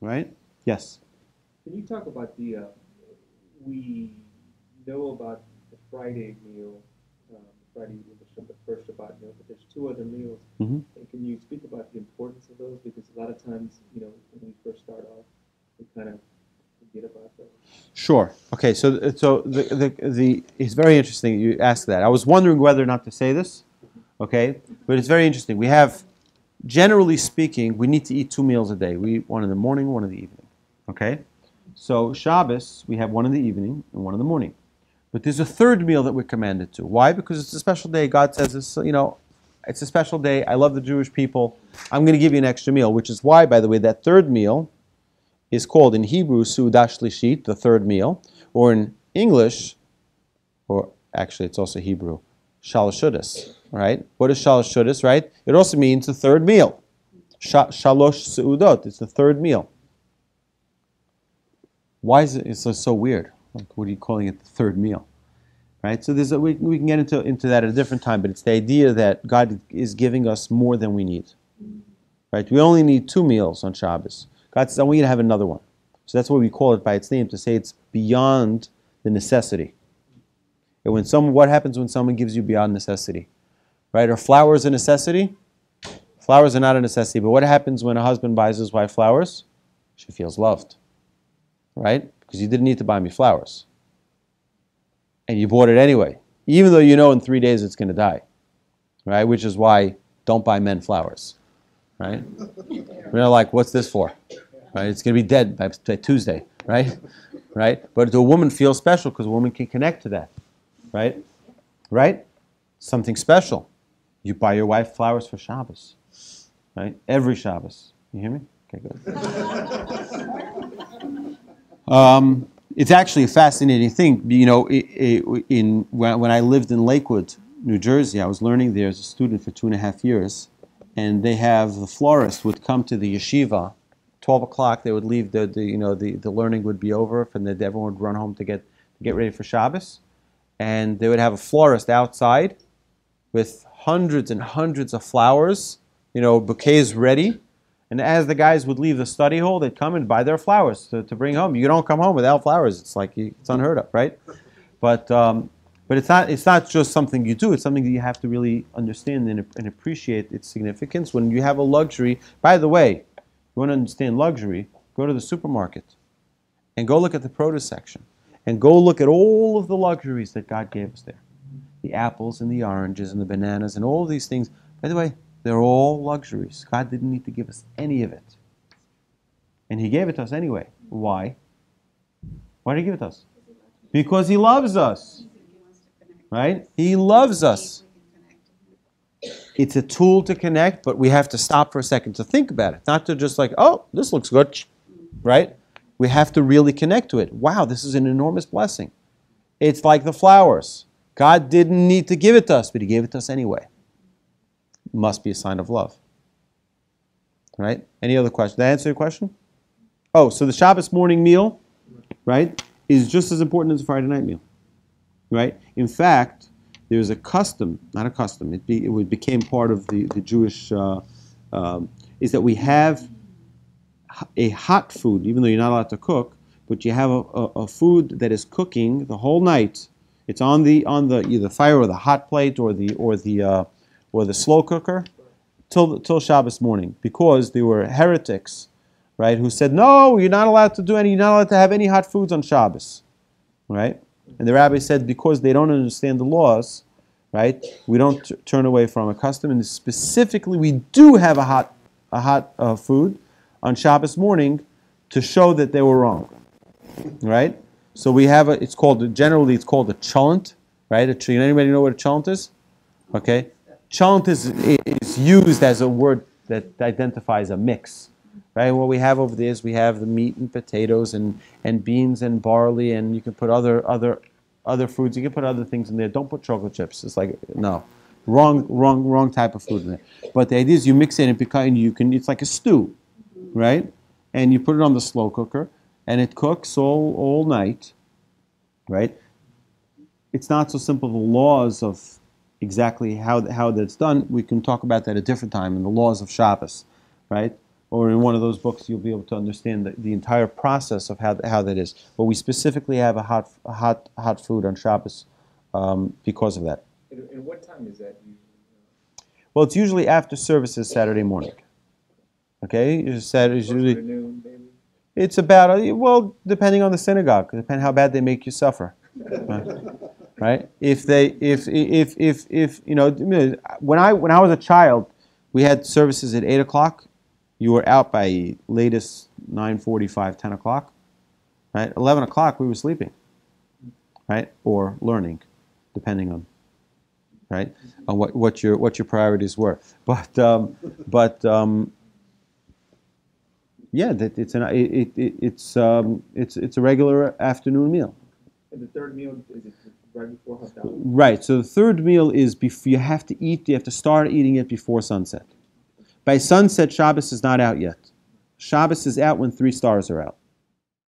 right? Yes. Can you talk about we know about the Friday meal, Friday, the first Shabbat meal, but there's two other meals. Mm-hmm. And can you speak about the importance of those? Because a lot of times, when we first start off, we kind of forget about those. Sure. Okay. So it's very interesting you ask that. I was wondering whether or not to say this. Okay, but it's very interesting. We have, generally speaking, we need to eat 2 meals a day. We eat one in the morning, one in the evening. Okay, so Shabbos we have one in the evening and one in the morning. But there's a third meal that we're commanded to. Why? Because it's a special day. God says it's it's a special day. I love the Jewish people. I'm going to give you an extra meal, which is why, by the way, that third meal is called in Hebrew Seudah Shlishit, the third meal, or in English, or actually it's also Hebrew, Shalosh Seudos, right? What is Shalosh Seudos, right? It also means the third meal. Shalosh Seudot, it's the third meal. Why is it so weird? Like, what are you calling it the third meal? Right? So we can get into that at a different time, but it's the idea that God is giving us more than we need. Right? We only need 2 meals on Shabbos. God says, I want you to have another one. So that's why we call it by its name, to say it's beyond the necessity. And what happens when someone gives you beyond necessity? Right? Are flowers a necessity? Flowers are not a necessity, but what happens when a husband buys his wife flowers? She feels loved. Right? Because you didn't need to buy me flowers. And you bought it anyway, even though you know in 3 days it's going to die. Right? Which is why don't buy men flowers. Right? We're like, what's this for? Right? It's going to be dead by Tuesday. Right? Right? But the woman feels special because a woman can connect to that. Right? Right? Something special. You buy your wife flowers for Shabbos. Right? Every Shabbos. You hear me? Okay, good. It's actually a fascinating thing. When I lived in Lakewood, New Jersey, I was learning there as a student for 2.5 years, and they have the florist would come to the yeshiva, 12 o'clock. They would leave the learning would be over, and then everyone would run home to get ready for Shabbos, and they would have a florist outside with hundreds and hundreds of flowers, bouquets ready. And as the guys would leave the study hall, they'd come and buy their flowers to bring home. You don't come home without flowers. It's like it's unheard of, right? But it's not just something you do. It's something that you have to really understand and appreciate its significance. When you have a luxury, by the way, you want to understand luxury, go to the supermarket and go look at the produce section and go look at all of the luxuries that God gave us there. The apples and the oranges and the bananas and all of these things. By the way, they're all luxuries. God didn't need to give us any of it. And He gave it to us anyway. Why? Why did He give it to us? Because He loves us. Right? He loves us. It's a tool to connect, but we have to stop for a second to think about it. Not to just like, oh, this looks good. Right? We have to really connect to it. Wow, this is an enormous blessing. It's like the flowers. God didn't need to give it to us, but He gave it to us anyway. Must be a sign of love. Right? Any other question? Did I answer your question? Oh, so the Shabbos morning meal, right, is just as important as the Friday night meal. Right? In fact, there's a custom, not a custom, it became part of the Jewish, is that we have a hot food, even though you're not allowed to cook, but you have a food that is cooking the whole night. It's on the either fire or the hot plate or the slow cooker till Shabbos morning, because there were heretics, right, who said, no, you're not allowed to have any hot foods on Shabbos, right? And the rabbi said, because they don't understand the laws, right, we don't turn away from a custom, and specifically we do have a hot food on Shabbos morning to show that they were wrong, right? So we have generally it's called a cholent, right? Anybody know what a cholent is? Okay. Cholent is used as a word that identifies a mix, right? What we have over there is we have the meat and potatoes and beans and barley, and you can put other foods. You can put other things in there. Don't put chocolate chips. It's like, no, wrong type of food in there. But the idea is you mix it and it's like a stew, right? And you put it on the slow cooker and it cooks all night, right? It's not so simple. The laws of exactly how that's done, we can talk about that at a different time in the laws of Shabbos, right? or in one of those books, you'll be able to understand the entire process of how that is. But we specifically have a hot food on Shabbos because of that. And what time is that usually? Well, it's usually after services Saturday morning. Okay, Saturday usually. Noon, maybe? It's about depending on the synagogue, depending how bad they make you suffer. Right? If when I was a child, we had services at 8:00. You were out by latest 9:45, 10 o'clock. Right? 11 o'clock we were sleeping. Right? Or learning, depending on what your priorities were. But yeah, it's a regular afternoon meal. And the third meal, is it right before Haftarah? Right. So the third meal is you have to start eating it before sunset. By sunset, Shabbos is not out yet. Shabbos is out when 3 stars are out.